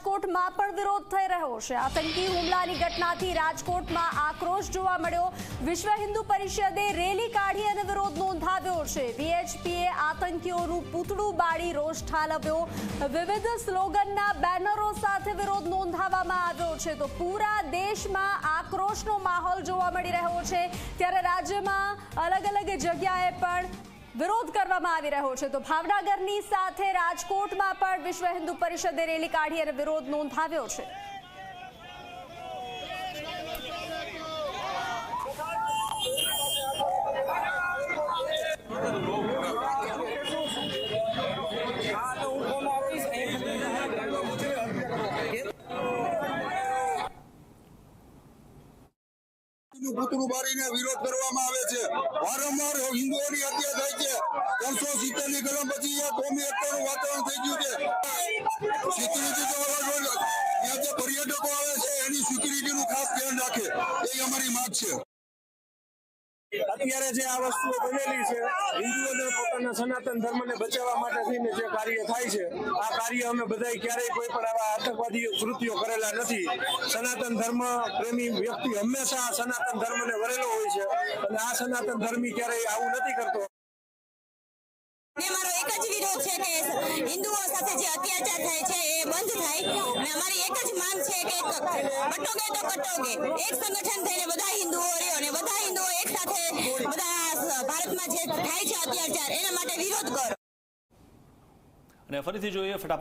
રાજકોટમાં પણ વિરોધ થઈ રહ્યો છે। આતંકી હુમલાની ઘટનાથી રાજકોટમાં આક્રોશ જોવા મળ્યો। વિશ્વ હિન્દુ પરિષદે રેલી કાઢી અને વિરોધ નોંધાવ્યો છે। વીએચપીએ આતંકીઓનું પૂતળું બાળી રોષ ઠાલવ્યો। વિવિધ સ્લોગનના બેનરો સાથે વિરોધ નોંધાવવામાં આવ્યો છે। તો પૂરા દેશમાં આક્રોશનો માહોલ જોવા મળી રહ્યો છે, ત્યારે રાજ્યમાં અલગ અલગ જગ્યાએ પણ વિરોધ કરવામાં આવી રહ્યો છે। તો ભાવનગરની સાથે રાજકોટમાં પણ વિશ્વ હિન્દુ પરિષદે રેલી કાઢી અને વિરોધ નોંધાવ્યો છે। પૂતળું બાળીને વિરોધ કરવામાં આવે છે। વારંવાર હિન્દુઓની હત્યા થાય છે। 370 ની કલમ પછી કોમી એકતાનું વાતાવરણ થઈ ગયું છે। સિક્યુરિટી તો ત્યાં જે પર્યટકો આવે છે એની સિક્યુરિટીનું ખાસ ધ્યાન રાખે, એ અમારી માંગ છે। અત્યારે જે આ વસ્તુઓ બનેલી છે, હિન્દુઓને પોતાના સનાતન ધર્મને બચાવવા માટે થઈને જે કાર્ય થાય છે, આ કાર્ય અમે બધા ક્યારેય કોઈ પણ આવા આતંકવાદી કૃત્યો કરેલા નથી। સનાતન ધર્મ પ્રેમી વ્યક્તિ હંમેશા સનાતન ધર્મને વરેલો હોય છે અને આ સનાતન ધર્મી ક્યારેય આવું નથી કરતો। મારો એક જ વિરોધ છે કે હિન્દુઓ સાથે જે અત્યાચાર થાય છે એ બંધ થાય અને અમારી એક જ માંગ છે કે કટોગે તો કટોગે, એક સંગઠન થઈને બધા હિન્દુઓ રહ્યો અને બધા હિન્દુઓ એક સાથે બધા ભારતમાં જે થાય છે અત્યાચાર એના માટે વિરોધ કરો। અને ફરીથી જોઈએ ફટાફટ